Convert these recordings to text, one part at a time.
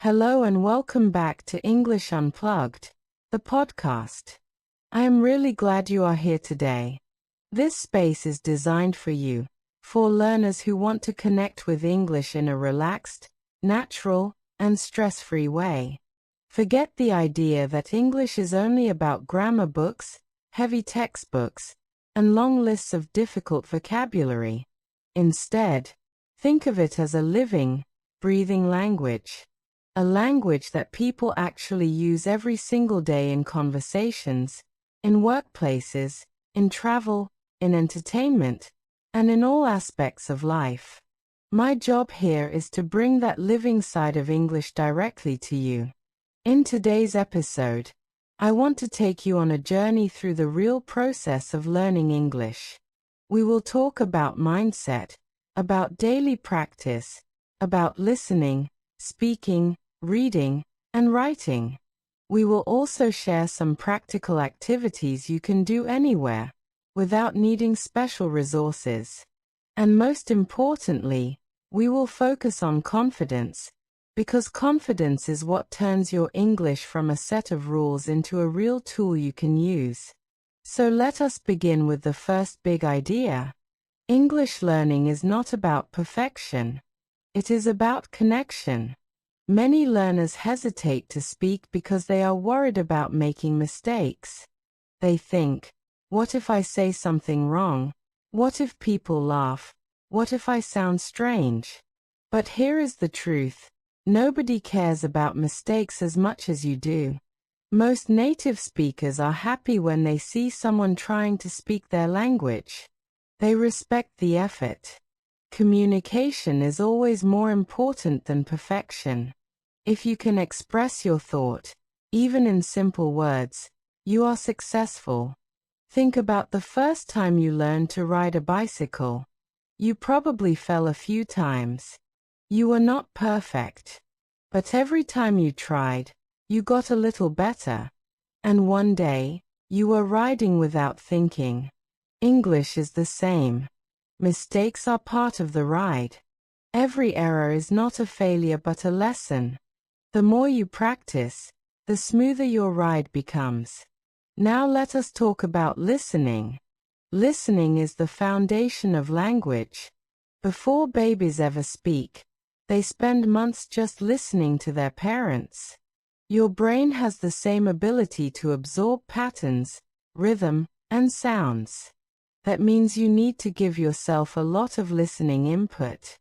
Hello and welcome back to English Unplugged, the podcast. I am really glad you are here today. This space is designed for you, for learners who want to connect with English in a relaxed, natural, and stress-free way. Forget the idea that English is only about grammar books, heavy textbooks, and long lists of difficult vocabulary. Instead, think of it as a living, breathing language. A language that people actually use every single day in conversations, in workplaces, in travel, in entertainment, and in all aspects of life. My job here is to bring that living side of English directly to you. In today's episode, I want to take you on a journey through the real process of learning English. We will talk about mindset, about daily practice, about listening, speaking, reading, and writing. We will also share some practical activities you can do anywhere, without needing special resources. And most importantly, we will focus on confidence, because confidence is what turns your English from a set of rules into a real tool you can use. So let us begin with the first big idea. English learning is not about perfection. It is about connection. Many learners hesitate to speak because they are worried about making mistakes. They think, what if I say something wrong? What if people laugh? What if I sound strange? But here is the truth. Nobody cares about mistakes as much as you do. Most native speakers are happy when they see someone trying to speak their language. They respect the effort. Communication is always more important than perfection. If you can express your thought, even in simple words, you are successful. Think about the first time you learned to ride a bicycle. You probably fell a few times. You were not perfect. But every time you tried, you got a little better. And one day, you were riding without thinking. English is the same. Mistakes are part of the ride. Every error is not a failure but a lesson. The more you practice, the smoother your ride becomes. Now let us talk about listening. Listening is the foundation of language. Before babies ever speak, they spend months just listening to their parents. Your brain has the same ability to absorb patterns, rhythm, and sounds. That means you need to give yourself a lot of listening input.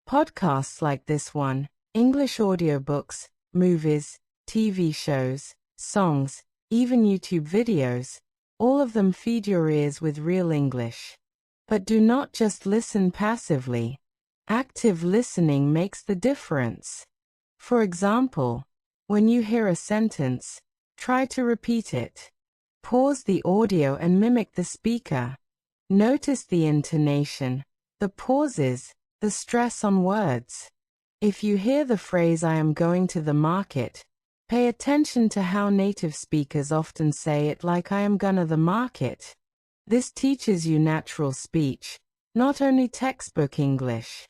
Podcasts like this one, English audiobooks, movies, TV shows, songs, even YouTube videos, all of them feed your ears with real English. But do not just listen passively. Active listening makes the difference. For example, when you hear a sentence, try to repeat it. Pause the audio and mimic the speaker. Notice the intonation, the pauses, the stress on words. If you hear the phrase "I am going to the market," pay attention to how native speakers often say it like "I am gonna the market." This teaches you natural speech, not only textbook English.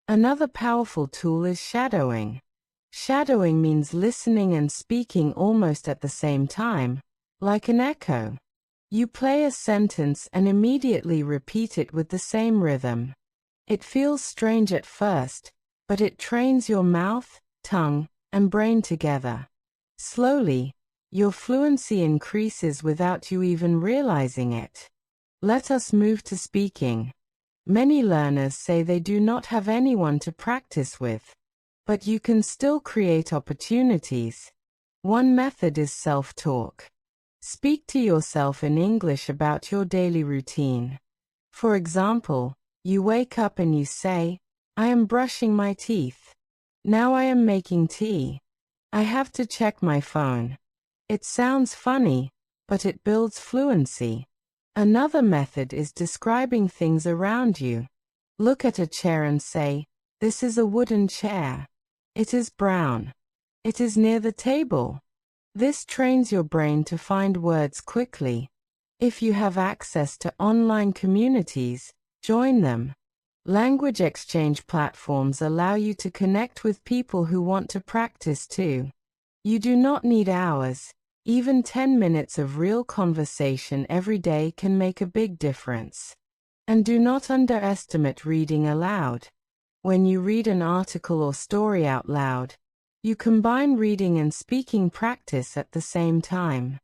Another powerful tool is shadowing. Shadowing means listening and speaking almost at the same time, like an echo. You play a sentence and immediately repeat it with the same rhythm. It feels strange at first, but it trains your mouth, tongue, and brain together. Slowly, your fluency increases without you even realizing it. Let us move to speaking. Many learners say they do not have anyone to practice with. But you can still create opportunities. One method is self-talk. Speak to yourself in English about your daily routine. For example, you wake up and you say, "I am brushing my teeth. Now I am making tea. I have to check my phone." It sounds funny, but it builds fluency. Another method is describing things around you. Look at a chair and say, "This is a wooden chair. It is brown. It is near the table." This trains your brain to find words quickly. If you have access to online communities, join them. Language exchange platforms allow you to connect with people who want to practice too. You do not need hours. Even 10 minutes of real conversation every day can make a big difference. And do not underestimate reading aloud. When you read an article or story out loud, you combine reading and speaking practice at the same time.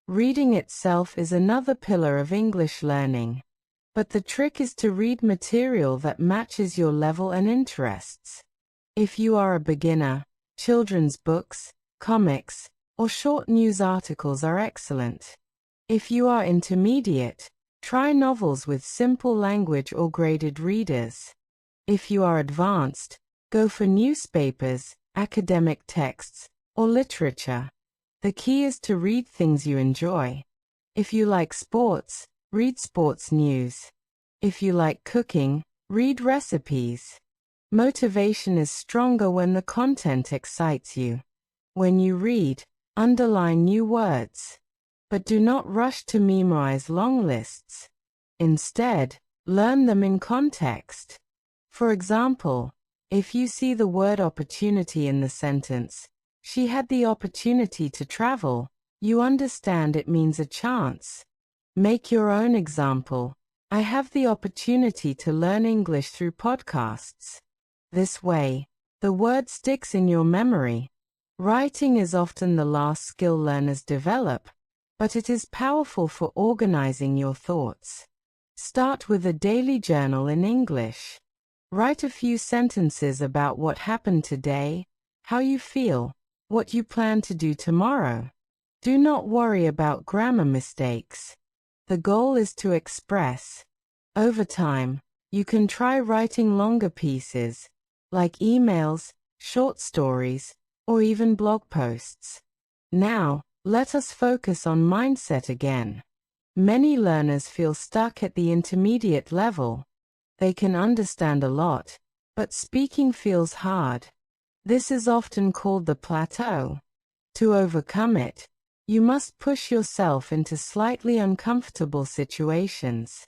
Reading itself is another pillar of English learning. But the trick is to read material that matches your level and interests. If you are a beginner, children's books, comics, or short news articles are excellent. If you are intermediate, try novels with simple language or graded readers. If you are advanced, go for newspapers, academic texts, or literature. The key is to read things you enjoy. If you like sports, read sports news. If you like cooking, read recipes. Motivation is stronger when the content excites you. When you read, underline new words. But do not rush to memorize long lists. Instead, learn them in context. For example, if you see the word opportunity in the sentence, "She had the opportunity to travel," you understand it means a chance. Make your own example. "I have the opportunity to learn English through podcasts." This way, the word sticks in your memory. Writing is often the last skill learners develop, but it is powerful for organizing your thoughts. Start with a daily journal in English. Write a few sentences about what happened today, how you feel, what you plan to do tomorrow. Do not worry about grammar mistakes. The goal is to express. Over time, you can try writing longer pieces, like emails, short stories, or even blog posts. Now, let us focus on mindset again. Many learners feel stuck at the intermediate level. They can understand a lot, but speaking feels hard. This is often called the plateau. To overcome it, you must push yourself into slightly uncomfortable situations.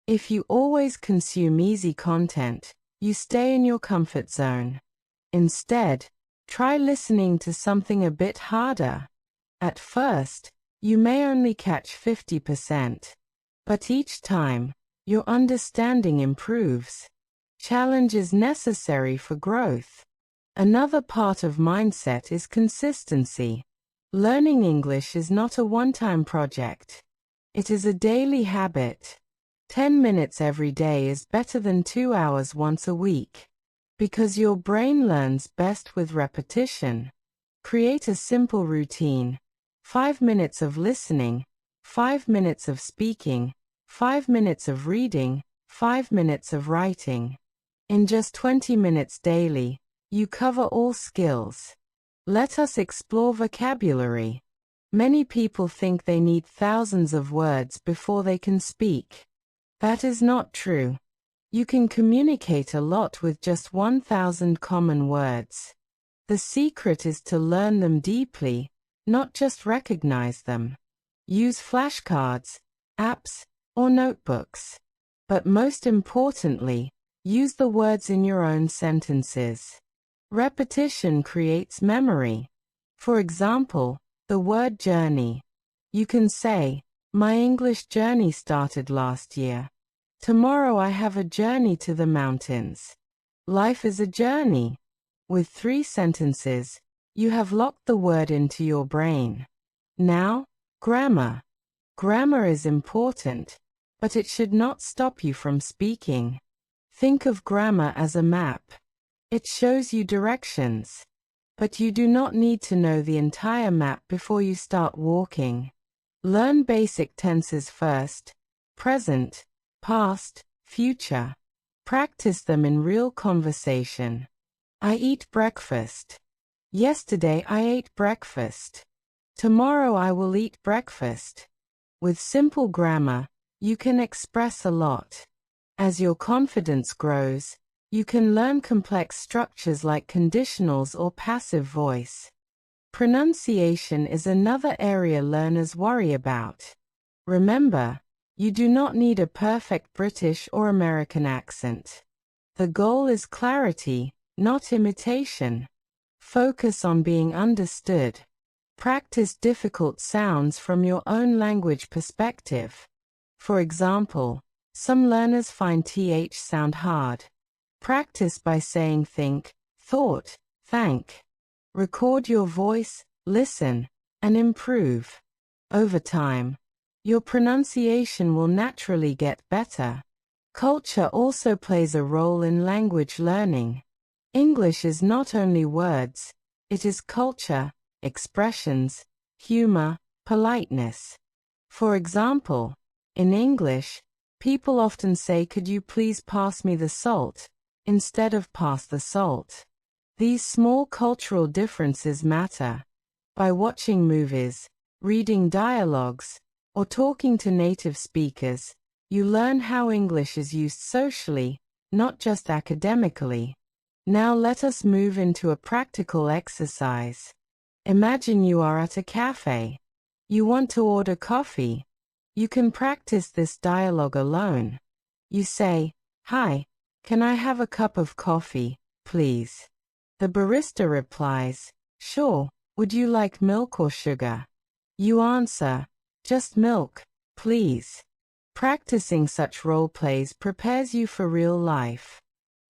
If you always consume easy content, you stay in your comfort zone. Instead, try listening to something a bit harder. At first, you may only catch 50%, but each time, your understanding improves. Challenge is necessary for growth. Another part of mindset is consistency. Learning English is not a one-time project. It is a daily habit. 10 minutes every day is better than 2 hours once a week. Because your brain learns best with repetition. Create a simple routine. 5 minutes of listening, 5 minutes of speaking, 5 minutes of reading, 5 minutes of writing. In just 20 minutes daily, you cover all skills. Let us explore vocabulary. Many people think they need thousands of words before they can speak. That is not true. You can communicate a lot with just 1,000 common words. The secret is to learn them deeply, not just recognize them. Use flashcards, apps, or notebooks. But most importantly, use the words in your own sentences. Repetition creates memory. For example, the word journey. You can say, "My English journey started last year. Tomorrow I have a journey to the mountains." Life is a journey. With 3 sentences, you have locked the word into your brain. Now, grammar. Grammar is important, but it should not stop you from speaking. Think of grammar as a map. It shows you directions. But you do not need to know the entire map before you start walking. Learn basic tenses first: present, past, future. Practice them in real conversation. I eat breakfast. Yesterday I ate breakfast. Tomorrow I will eat breakfast. With simple grammar, you can express a lot. As your confidence grows, you can learn complex structures like conditionals or passive voice. Pronunciation is another area learners worry about. Remember, you do not need a perfect British or American accent. The goal is clarity, not imitation. Focus on being understood. Practice difficult sounds from your own language perspective. For example, some learners find th sound hard. Practice by saying think, thought, thank. Record your voice, listen, and improve. Over time, your pronunciation will naturally get better. Culture also plays a role in language learning. English is not only words, it is culture, expressions, humor, politeness. For example, in English, people often say, "Could you please pass me the salt?" instead of "pass the salt." These small cultural differences matter. By watching movies, reading dialogues, or talking to native speakers, you learn how English is used socially, not just academically. Now let us move into a practical exercise. Imagine you are at a cafe. You want to order coffee. You can practice this dialogue alone. You say, "Hi, can I have a cup of coffee, please?" The barista replies, "Sure, would you like milk or sugar?" You answer, "Just milk, please." Practicing such role plays prepares you for real life.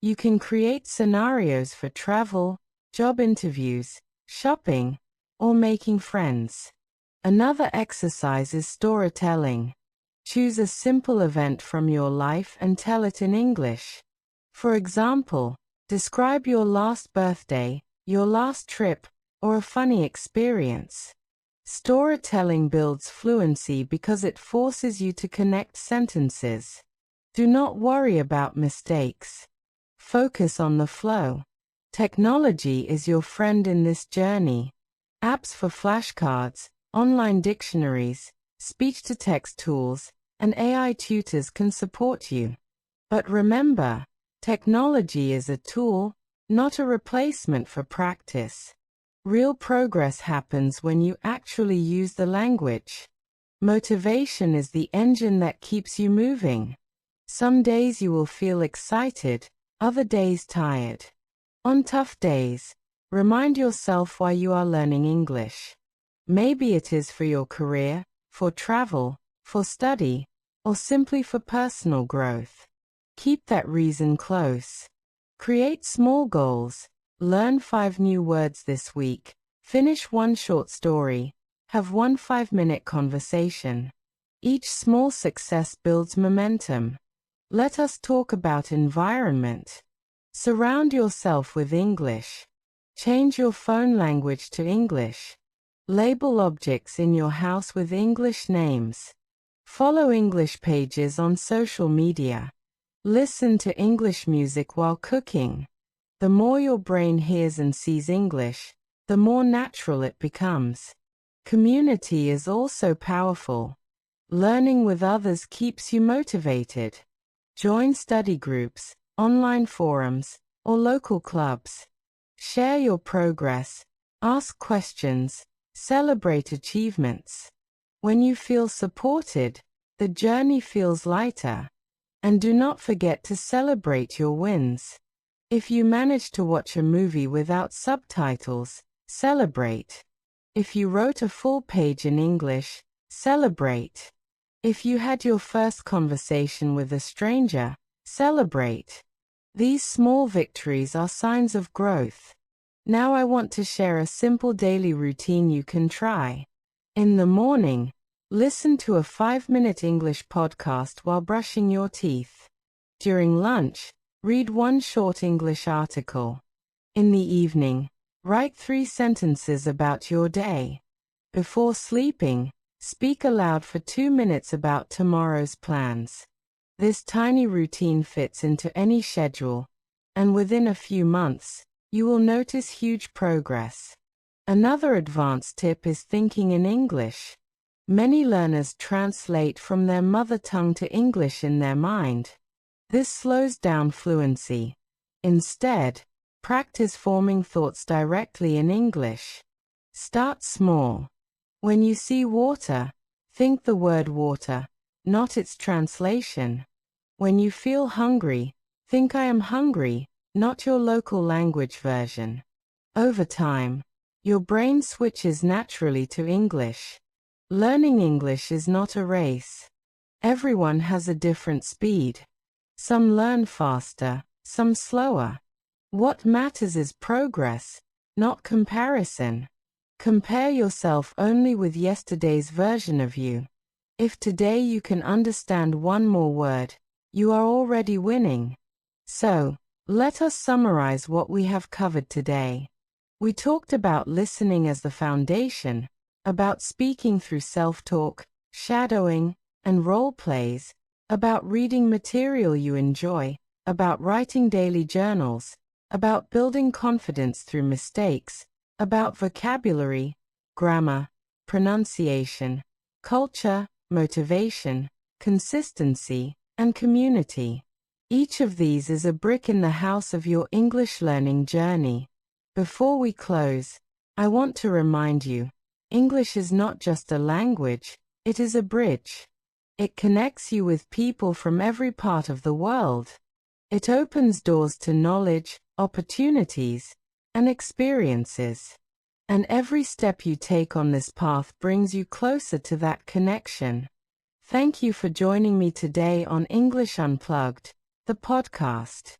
You can create scenarios for travel, job interviews, shopping, or making friends. Another exercise is storytelling. Choose a simple event from your life and tell it in English. For example, describe your last birthday, your last trip, or a funny experience. Storytelling builds fluency because it forces you to connect sentences. Do not worry about mistakes. Focus on the flow. Technology is your friend in this journey. Apps for flashcards, online dictionaries, speech-to-text tools, and AI tutors can support you. But remember, technology is a tool, not a replacement for practice. Real progress happens when you actually use the language. Motivation is the engine that keeps you moving. Some days you will feel excited, other days tired. On tough days, remind yourself why you are learning English. Maybe it is for your career, for travel, for study, or simply for personal growth. Keep that reason close. Create small goals. Learn 5 new words this week. Finish 1 short story. Have 1 5-minute conversation. Each small success builds momentum. Let us talk about environment. Surround yourself with English. Change your phone language to English. Label objects in your house with English names. Follow English pages on social media. Listen to English music while cooking. The more your brain hears and sees English, the more natural it becomes. Community is also powerful. Learning with others keeps you motivated. Join study groups, online forums, or local clubs. Share your progress, ask questions, celebrate achievements. When you feel supported, the journey feels lighter. And do not forget to celebrate your wins. If you manage to watch a movie without subtitles, celebrate. If you wrote a full page in English, celebrate. If you had your first conversation with a stranger, celebrate. These small victories are signs of growth. Now I want to share a simple daily routine you can try. In the morning, listen to a 5-minute English podcast while brushing your teeth. During lunch, read 1 short English article. In the evening, write 3 sentences about your day. Before sleeping, speak aloud for 2 minutes about tomorrow's plans. This tiny routine fits into any schedule, and within a few months, you will notice huge progress. Another advanced tip is thinking in English. Many learners translate from their mother tongue to English in their mind. This slows down fluency. Instead, practice forming thoughts directly in English. Start small. When you see water, think the word water, not its translation. When you feel hungry, Think I am hungry, not your local language version. Over time, your brain switches naturally to English. Learning English is not a race. Everyone has a different speed. Some learn faster, some slower. What matters is progress, not comparison. Compare yourself only with yesterday's version of you. If today you can understand one more word, you are already winning. So, let us summarize what we have covered today. We talked about listening as the foundation, about speaking through self-talk, shadowing, and role plays, about reading material you enjoy, about writing daily journals, about building confidence through mistakes, about vocabulary, grammar, pronunciation, culture, motivation, consistency, and community. Each of these is a brick in the house of your English learning journey. Before we close, I want to remind you, English is not just a language, it is a bridge. It connects you with people from every part of the world. It opens doors to knowledge, opportunities, and experiences. And every step you take on this path brings you closer to that connection. Thank you for joining me today on English Unplugged, the podcast.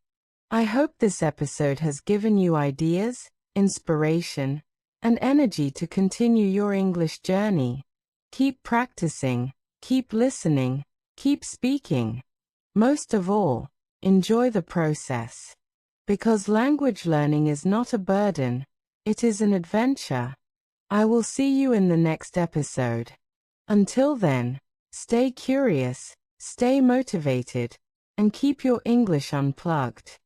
I hope this episode has given you ideas, inspiration, and energy to continue your English journey. Keep practicing, keep listening, keep speaking. Most of all, enjoy the process. Because language learning is not a burden, it is an adventure. I will see you in the next episode. Until then, stay curious, stay motivated, and keep your English unplugged.